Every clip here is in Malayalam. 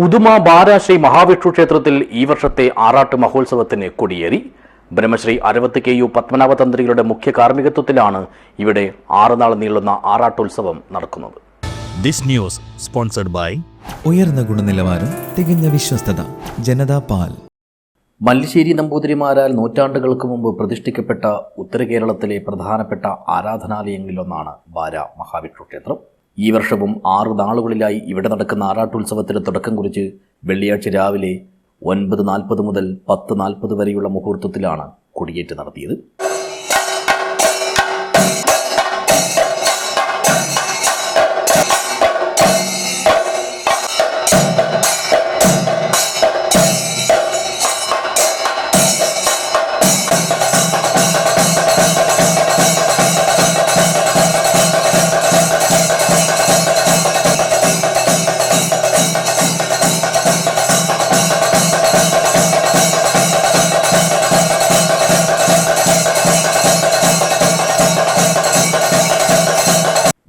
ഉദുമ ബാരാശ്രീ മഹാവിഷ്ണു ക്ഷേത്രത്തിൽ ഈ വർഷത്തെ ആറാട്ട് മഹോത്സവത്തിന് കൊടിയേറി. ബ്രഹ്മശ്രീ അരവത്ത് KU പത്മനാഭ തന്ത്രികളുടെ മുഖ്യ കാർമ്മികത്വത്തിലാണ് ഇവിടെ 6 നാൾ നീളുന്ന ആറാട്ടുത്സവം നടക്കുന്നത്. ദിസ് ന്യൂസ് സ്പോൺസർഡ് ബൈ ഉയർന്ന ഗുണനിലവാരം, തികഞ്ഞ വിശ്വസ്തത, ജനതാ പാൽ. മല്ലിശ്ശേരി നമ്പൂതിരിമാരാൽ നൂറ്റാണ്ടുകൾക്ക് മുമ്പ് പ്രതിഷ്ഠിക്കപ്പെട്ട ഉത്തര കേരളത്തിലെ പ്രധാനപ്പെട്ട ആരാധനാലയങ്ങളിലൊന്നാണ് ബാര മഹാവിഷ്ണു ക്ഷേത്രം. ഈ വർഷവും 6 നാളുകളിലായി ഇവിടെ നടക്കുന്ന ആറാട്ടുത്സവത്തിന് തുടക്കം കുറിച്ച് വെള്ളിയാഴ്ച രാവിലെ 9:40 മുതൽ 10:40 വരെയുള്ള മുഹൂർത്തത്തിലാണ് കൊടിയേറ്റ് നടത്തിയത്.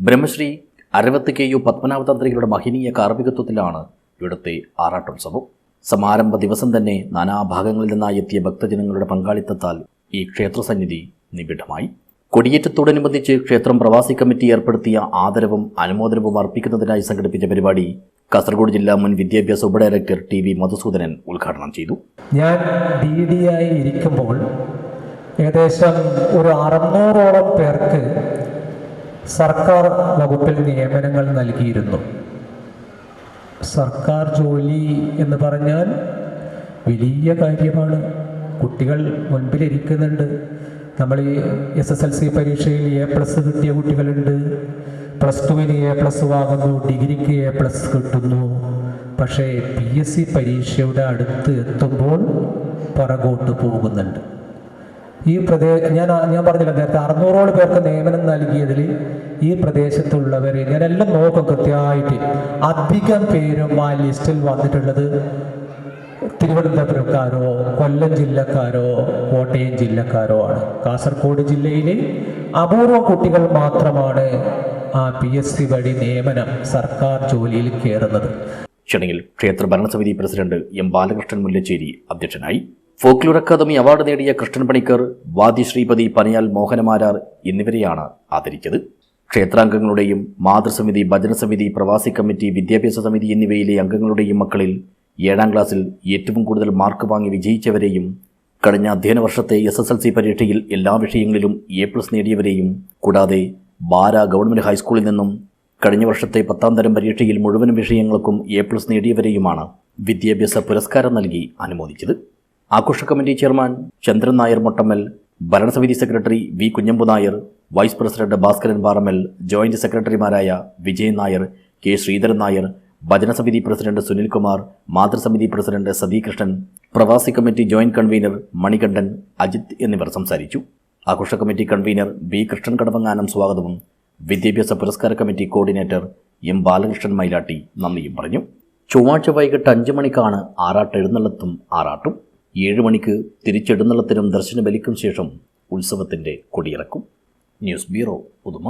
ബ്രഹ്മശ്രീ അരവത്ത് KU പത്മനാഭ തന്ത്രികളുടെ മഹനീയ കാർമ്മികത്വത്തിലാണ് ഇവിടുത്തെ ആറാട്ടുത്സവം. സമാരംഭ ദിവസം തന്നെ നാനാഭാഗങ്ങളിൽ നിന്നായി എത്തിയ ഭക്തജനങ്ങളുടെ പങ്കാളിത്തത്താൽ ഈ ക്ഷേത്രസന്നിധി നിബിഡമായി. കൊടിയേറ്റത്തോടനുബന്ധിച്ച് ക്ഷേത്രം പ്രവാസി കമ്മിറ്റി ഏർപ്പെടുത്തിയ ആദരവും അനുമോദനവും അർപ്പിക്കുന്നതിനായി സംഘടിപ്പിച്ച പരിപാടി കാസർഗോഡ് ജില്ലാ മുൻ വിദ്യാഭ്യാസ ഉപഡയറക്ടർ TV മധുസൂദനൻ ഉദ്ഘാടനം ചെയ്തു. ഞാൻ DD ആയി ഇരിക്കുമ്പോൾ ഏകദേശം ഒരു 600ഓളം പേർക്ക് സർക്കാർ വകുപ്പിൽ നിയമനങ്ങൾ നൽകിയിരുന്നു. സർക്കാർ ജോലി എന്ന് പറഞ്ഞാൽ വലിയ കാര്യമാണ്. കുട്ടികൾ മുൻപിലിരിക്കുന്നുണ്ട്. നമ്മൾ ഈ SSLC പരീക്ഷയിൽ A+ കിട്ടിയ കുട്ടികളുണ്ട്, +2-ന് A+ വാങ്ങുന്നു, ഡിഗ്രിക്ക് A+ കിട്ടുന്നു. പക്ഷേ PSC പരീക്ഷയുടെ അടുത്ത് എത്തുമ്പോൾ പുറകോട്ട് പോകുന്നുണ്ട്. ഈ ഞാൻ പറഞ്ഞില്ല നേരത്തെ 600ഓളം പേർക്ക് നിയമനം നൽകിയതിൽ ഈ പ്രദേശത്തുള്ളവർ ഞാനെല്ലാം നോക്കും കൃത്യമായിട്ട്. അധികം പേരും ആ ലിസ്റ്റിൽ വന്നിട്ടുള്ളത് തിരുവനന്തപുരക്കാരോ കൊല്ലം ജില്ലക്കാരോ കോട്ടയം ജില്ലക്കാരോ ആണ്. കാസർഗോഡ് ജില്ലയിൽ അപൂർവം കുട്ടികൾ മാത്രമാണ് ആ PSC വഴി നിയമനം സർക്കാർ ജോലിയിൽ കയറുന്നത്. ചടങ്ങിൽ ക്ഷേത്ര ഭരണസമിതി പ്രസിഡന്റ് M ബാലകൃഷ്ണൻ മുല്ലച്ചേരി അധ്യക്ഷനായി. ഫോക്ലോർ അക്കാദമി അവാർഡ് നേടിയ കൃഷ്ണൻ പണിക്കർ, വാദ്യ ശ്രീപതി പനയാൽ മോഹനമാരാർ എന്നിവരെയാണ് ആദരിച്ചത്. ക്ഷേത്രാംഗങ്ങളുടെയും മാതൃസമിതി, ഭജനസമിതി, പ്രവാസി കമ്മിറ്റി, വിദ്യാഭ്യാസ സമിതി എന്നിവയിലെ അംഗങ്ങളുടെയും മക്കളിൽ 7ാം ക്ലാസ്സിൽ ഏറ്റവും കൂടുതൽ മാർക്ക് വാങ്ങി വിജയിച്ചവരെയും കഴിഞ്ഞ അധ്യയന വർഷത്തെ SSLC പരീക്ഷയിൽ എല്ലാ വിഷയങ്ങളിലും A+ നേടിയവരെയും കൂടാതെ ബാര ഗവൺമെൻറ് ഹൈസ്കൂളിൽ നിന്നും കഴിഞ്ഞ വർഷത്തെ 10ാം തരം പരീക്ഷയിൽ മുഴുവൻ വിഷയങ്ങൾക്കും A+ നേടിയവരെയുമാണ് വിദ്യാഭ്യാസ പുരസ്കാരം നൽകി അനുമോദിച്ചത്. ആഘോഷ കമ്മിറ്റി ചെയർമാൻ ചന്ദ്രൻ നായർ മൊട്ടമ്മൽ, ഭരണസമിതി secretary V Kunhambu Nair, vice president Bhaskaran Parammal, joint സെക്രട്ടറിമാരായ വിജയൻ നായർ, K ശ്രീധരൻ നായർ, ഭജനസമിതി പ്രസിഡന്റ് സുനിൽകുമാർ, മാതൃസമിതി പ്രസിഡന്റ് സതീകൃഷ്ണൻ, പ്രവാസി committee joint convener Manikandan, Ajith എന്നിവർ സംസാരിച്ചു. ആഘോഷ committee convener B Krishnan Kadavanganam സ്വാഗതവും വിദ്യാഭ്യാസ പുരസ്കാര committee coordinator M Balakrishnan Mylatti നന്ദിയും പറഞ്ഞു. ചൊവ്വാഴ്ച വൈകിട്ട് 5 മണിക്കാണ് ആറാട്ട് എഴുന്നള്ളത്തും ആറാട്ടും. 7 മണിക്ക് തിരിച്ചെഴുന്നള്ളത്തിനും ദർശന ബലിക്കും ശേഷം ഉത്സവത്തിൻ്റെ കൊടിയിറക്കും. News bureau, Uduma.